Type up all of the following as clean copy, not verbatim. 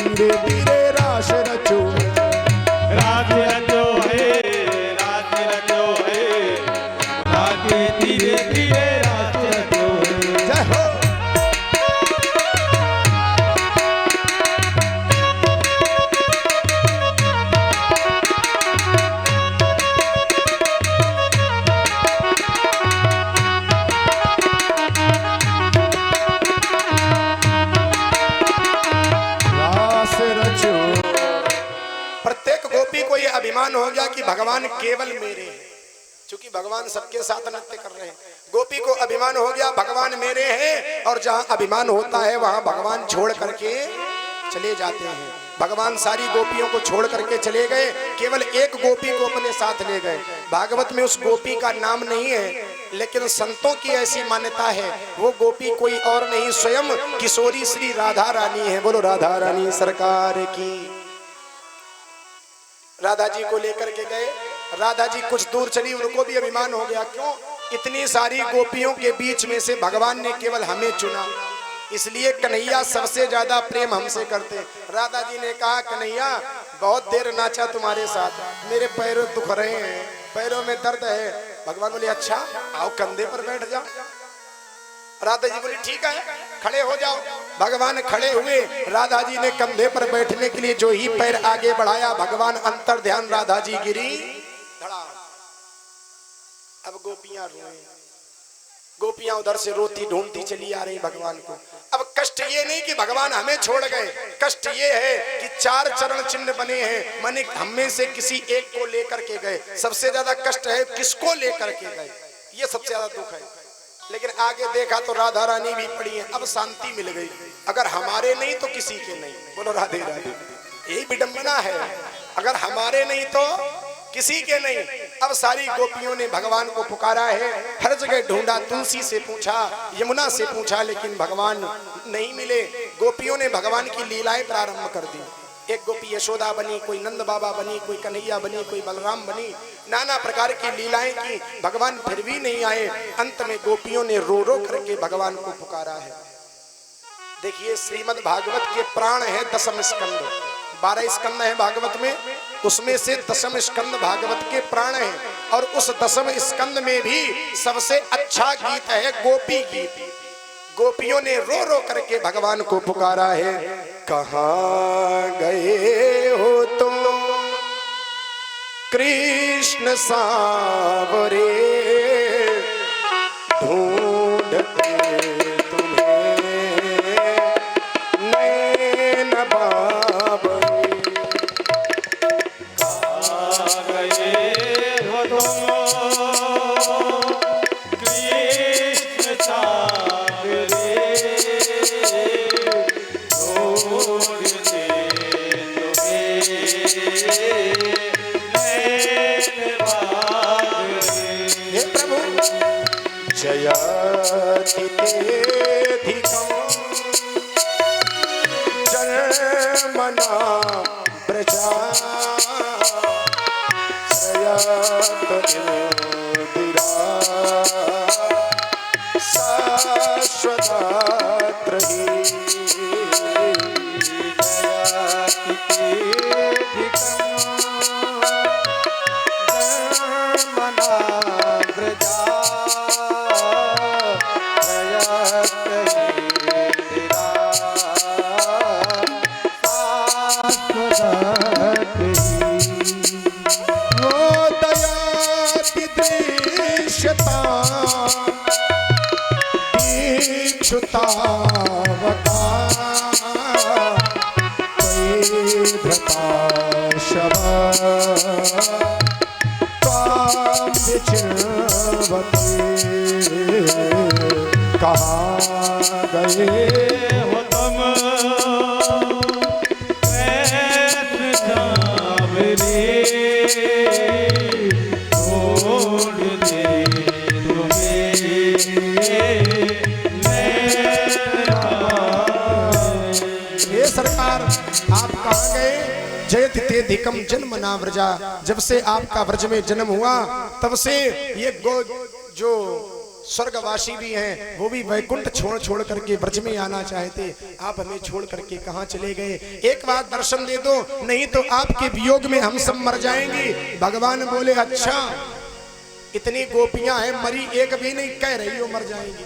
धीरे धीरे रास रचो, राज रचो है, राज रचो है, राज धीरे धीरे राज रचो है। जय हो। प्रत्येक गोपी को यह अभिमान हो गया कि भगवान केवल मेरे हैं, क्योंकि भगवान सबके साथ नृत्य कर रहे हैं। गोपी को अभिमान हो गया भगवान मेरे हैं, और जहां अभिमान होता है वहां भगवान छोड़ करके चले जाते हैं। भगवान सारी गोपियों को छोड़ करके चले गए, केवल एक गोपी को अपने साथ ले गए। भागवत में उस गोपी का नाम नहीं है, लेकिन संतों की ऐसी मान्यता है वो गोपी कोई और नहीं, स्वयं किशोरी श्री राधा रानी है। बोलो राधा रानी सरकार की। राधा जी को लेकर के गए, राधा जी कुछ दूर चली, उनको भी अभिमान हो गया, क्यों इतनी सारी गोपियों के बीच में से भगवान ने केवल हमें चुना, इसलिए कन्हैया सबसे ज्यादा प्रेम हमसे करते। राधा जी ने कहा कन्हैया बहुत देर नाचा तुम्हारे साथ, मेरे पैरों दुख रहे हैं, पैरों में दर्द है। भगवान बोले अच्छा आओ कंधे पर बैठ जाओ। राधा जी बोली ठीक है खड़े हो जाओ। भगवान खड़े हुए, राधा जी ने कंधे पर बैठने के लिए जो ही पैर आगे बढ़ाया, भगवान अंतर ध्यान राधा जी गिरी धड़ाम। अब गोपियां रोए, गोपियां उधर से रोती ढूंढती चली आ रही भगवान को। अब कष्ट ये नहीं कि भगवान हमें छोड़ गए, कष्ट ये है कि 4 चरण चिन्ह बने हैं, माने हमें से किसी एक को लेकर के गए। सबसे ज्यादा कष्ट है किसको लेकर के गए, ये सबसे ज्यादा दुख है। लेकिन आगे देखा तो राधा रानी भी पड़ी है, अब शांति मिल गई। अगर हमारे नहीं तो किसी के नहीं। बोलो राधे राधे। यही विडंबना है, अगर हमारे नहीं तो किसी के नहीं। अब सारी गोपियों ने भगवान को पुकारा है, हर जगह ढूंढा, तुलसी से पूछा, यमुना से पूछा, लेकिन भगवान नहीं मिले। गोपियों ने भगवान की लीलाएं प्रारंभ कर दी। एक गोपी यशोदा बनी, कोई नंद बाबा बनी, कोई कन्हैया बनी, कोई बलराम बनी, नाना प्रकार की लीलाएं की। भगवान फिर भी नहीं आए। अंत में गोपियों ने रो रो करके भगवान को पुकारा है। देखिए श्रीमद् भागवत के प्राण है दशम स्कंद, 12 स्कंद है भागवत में, उसमें से दशम स्कंद भागवत के प्राण है। और उस दशम स्कंद में भी सबसे अच्छा गीत है गोपी गीत। गोपियों ने रो रो करके भगवान को पुकारा है, कहाँ गए हो तुम कृष्ण सांवरे, ढूंढते तुम्हें नैन बाबरे। कहाँ गए हो तुम कृष्ण सांवरे, ढूंढते जयति तेऽधिकं जन्मना प्रजा, श्रयत इंदिरा शाश्वतात्रयी। जयति तेऽधिकं जन्मना प्रजा, दीक्षुतावता भ्रता शव त्वां विचिन्वते। कहाँ गए हो तुम कृष्ण सांवरे, ढूंढते तुम्हें हे सरकार आप कहाँ गए। जयति तेऽधिकं जन्मना व्रजा, जब से आपका व्रज में जन्म हुआ तब से ये जो स्वर्गवासी भी हैं, वो भी वैकुंठ छोड़ छोड़ करके ब्रज में आना चाहते, आप हमें छोड़ करके कहाँ चले गए? एक बार दर्शन दे दो, नहीं तो आपके वियोग में हम सब मर जाएंगे। भगवान बोले अच्छा, इतनी गोपियां हैं, मरी एक भी नहीं, कह रही हो मर जाएंगी।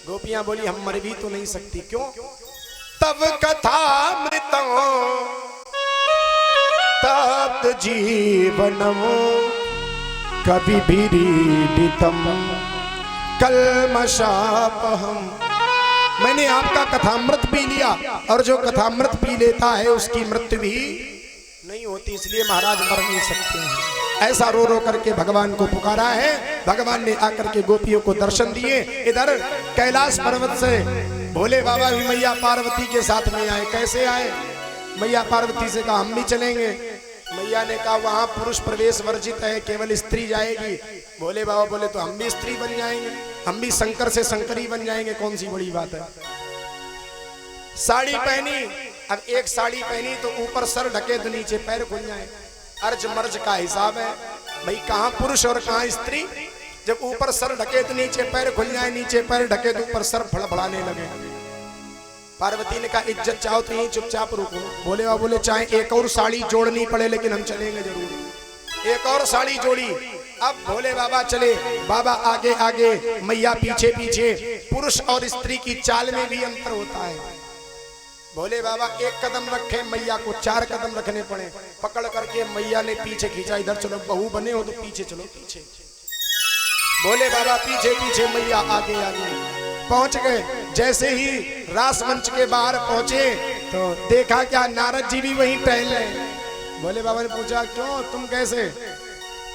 गोपियां बोली हम मर भी तो नहीं सकती। क्यों? तब कथामृतम तप्त जीवनम कभी भीरीडितम कल्मषापहम। मैंने आपका कथामृत पी लिया, और जो कथामृत पी लेता है उसकी मृत्यु भी नहीं होती, इसलिए महाराज मर नहीं सकते हैं। ऐसा रो रो करके भगवान को पुकारा है। भगवान ने आकर के गोपियों को दर्शन दिए। इधर कैलाश पर्वत से भोले बाबा भी मैया पार्वती के साथ में आए। कैसे आए? मैया पार्वती से कहा हम भी चलेंगे। मैया ने कहा वहां पुरुष प्रवेश वर्जित है, केवल स्त्री जाएगी। भोले बाबा बोले तो हम भी स्त्री बन जाएंगे, हम भी शंकर से शंकरी बन जाएंगे, कौन सी बड़ी बात है। साड़ी पहनी, अब एक साड़ी पहनी तो ऊपर सर ढके तो नीचे पैर खुल जाए, अर्ज मर्ज का हिसाब है भाई, कहाँ पुरुष और कहाँ स्त्री। जब ऊपर सर ढके तो नीचे पैर खुल जाए, नीचे पैर ढके तो ऊपर सर फड़फड़ाने लगे। पार्वती ने कहा इज्जत चाहो तो यहीं चुपचाप रुको। भोले बाबा बोले चाहे एक और साड़ी जोड़नी पड़े लेकिन हम चलेंगे जरूर। एक और साड़ी जोड़ी। अब भोले बाबा चले, बाबा आगे आगे, मैया पीछे पीछे। पुरुष और स्त्री की चाल में भी अंतर होता है। भोले बाबा एक कदम रखे, मैया को 4 कदम रखने पड़े। पकड़ करके मैया ने पीछे खींचा, इधर चलो, बहू बने हो तो पीछे चलो, पीछे। भोले बाबा पीछे पीछे, मैया आगे आगे पहुंच गए। जैसे ही रास मंच के बाहर पहुंचे तो देखा क्या नारद जी भी वहीं टहल रहे। भोले बाबा ने पूछा क्यों, तुम कैसे?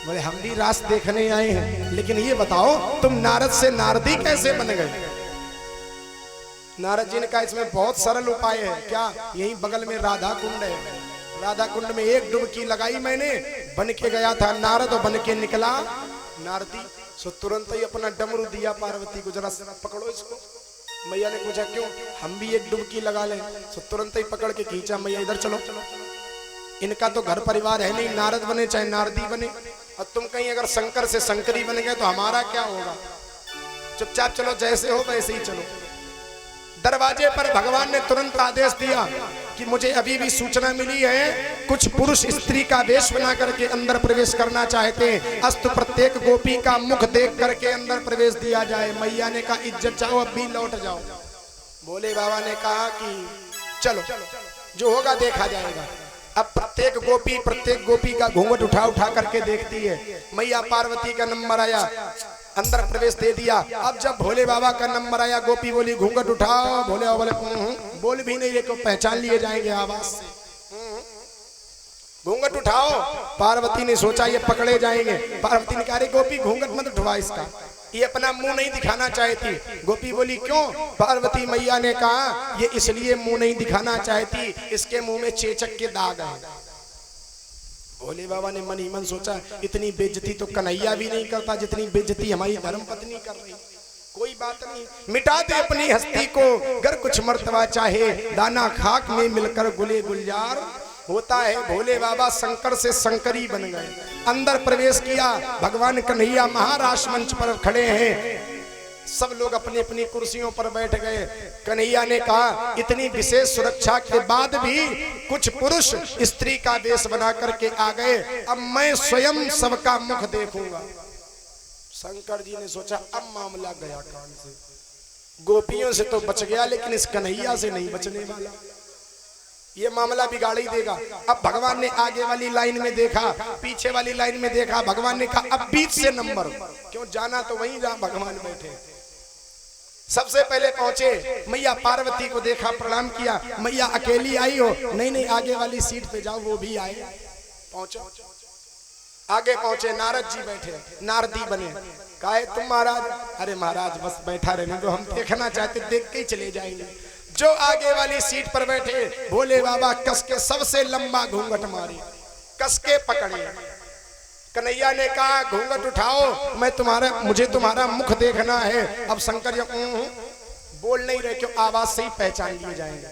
बोले हम भी रास देखने आए हैं, लेकिन ये बताओ तुम नारद से नारदी कैसे बन गए? नारद जी ने कहा इसमें बहुत सरल उपाय है। क्या? यहीं बगल में राधा कुंड है, राधा कुंड में एक डुबकी लगाई मैंने, बन के गया था नारद और बन के निकला नारदी। सो तुरंत ही अपना डमरू दिया पार्वती को, जरा पकड़ो इसको। मैया ने पूछा क्यों? हम भी एक डुबकी लगा लें। सो तुरंत ही पकड़ के खींचा, मैया इधर चलो। इनका तो घर परिवार है नहीं, नारद बने चाहे नारदी बने, और तुम कहीं अगर शंकर से शंकरी बन गए तो हमारा क्या होगा? चुपचाप चलो, जैसे हो वैसे ही चलो। दरवाजे पर भगवान ने तुरंत आदेश दिया कि मुझे अभी भी सूचना मिली है, कुछ पुरुष स्त्री का वेश बना करके अंदर प्रवेश करना चाहते हैं। अस्तु प्रत्येक गोपी का मुख देख करके अंदर प्रवेश दिया जाए। मैया ने कहा इज्जत चाहो, अब भी लौट जाओ। भोले बाबा ने कहा कि चलो, जो होगा देखा जाएगा। अब प्रत्येक गोपी का घूंघट उठा उठा करके देखती है। मैया पार्वती का नंबर आया, अंदर प्रवेश दे दिया। अब जब भोले बाबा का नंबर आया, गोपी बोली घूंघट उठाओ। भोले बाबा बोले बोल भी नहीं, लेकिन पहचान लिए जाएंगे आवाज से। घूंघट उठाओ। पार्वती ने सोचा ये पकड़े जाएंगे। पार्वती ने कहा अरे गोपी घूंघट मत उठवा इसका, ये अपना मुंह नहीं दिखाना चाहती। गोपी बोली क्यों? पार्वती मैया ने कहा ये इसलिए मुंह नहीं दिखाना चाहती, इसके मुंह में चेचक के दाग है। भोले बाबा ने मन ही मन सोचा इतनी बेइज्जती तो कन्हैया भी नहीं करता जितनी बेइज्जती हमारी धर्म पत्नी कर रही। कोई बात नहीं, मिटा दे अपनी हस्ती को, गर कुछ मर्तबा चाहे, दाना खाक में मिलकर गुले गुलजार होता है। भोले बाबा शंकर से शंकरी बन गए, अंदर प्रवेश किया। भगवान कन्हैया महाराज मंच पर खड़े हैं, सब लोग अपनी अपनी कुर्सियों पर बैठ गए। कन्हैया ने कहा इतनी विशेष सुरक्षा के बाद भी कुछ पुरुष स्त्री का वेश बना करके आ गए, अब मैं स्वयं सबका मुख देखूंगा। शंकर जी ने सोचा अब मामला गया कान से, गोपियों से तो बच गया लेकिन इस कन्हैया से नहीं बचने वाला, ये मामला बिगाड़ ही देगा। अब भगवान ने आगे वाली लाइन में देखा, पीछे वाली लाइन में देखा। भगवान ने कहा अब बीच से नंबर, क्यों जाना तो वहीं जहां भगवान बैठे। सबसे पहले पहुंचे, मैया पार्वती को देखा, प्रणाम किया। मैया अकेली आई हो? नहीं नहीं, आगे वाली सीट पे जाओ, वो भी आए। पहुंचो, आगे पहुंचे, नारद जी बैठे, नारदी बने। कहे तुम महाराज? अरे महाराज बस बैठा रहने दो, हम देखना चाहते, देख के ही चले जाएंगे। जो आगे वाली सीट पर बैठे, भोले बाबा कस के सबसे लंबा घूंघट मारे, कस के पकड़े। कन्हैया ने कहा घूंघट उठाओ, मुझे तुम्हारा मुख देखना है। अब शंकर जी बोल नहीं रहे, क्यों? आवाज से ही पहचान लिए जाएंगे।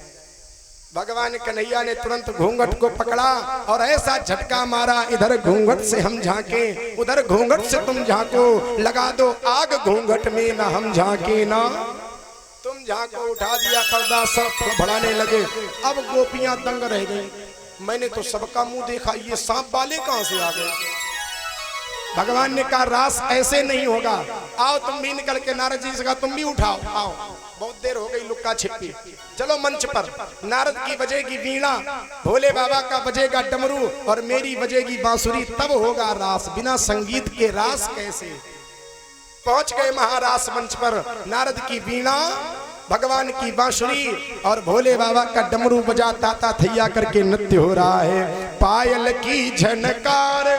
भगवान कन्हैया ने तुरंत घूंघट को पकड़ा और ऐसा झटका मारा, इधर घूंघट से हम झांके उधर घूंघट से तुम झांको, लगा दो आग घूंघट में ना हम झांके ना तुम झांको। उठा दिया पर्दा, सब फड़फड़ाने लगे। अब गोपियां दंग रह गई। मैंने तो सबका मुंह देखा, ये सांप वाले कहां से आ गए। भगवान ने कहा रास ऐसे नहीं होगा, आओ तुम भी निकल के, नारद जी से कहा तुम भी उठाओ, आओ बहुत देर हो गई लुक्का छिपी, चलो मंच पर। नारद की बजेगी वीणा, भोले बाबा का बजेगा डमरू और मेरी बजेगी बांसुरी, तब होगा रास। बिना संगीत के रास कैसे। पहुंच गए महारास मंच पर। नारद की वीणा, भगवान की बांसुरी और भोले बाबा का डमरू बजा ताता थैया करके नृत्य हो रहा है। पायल की झनकार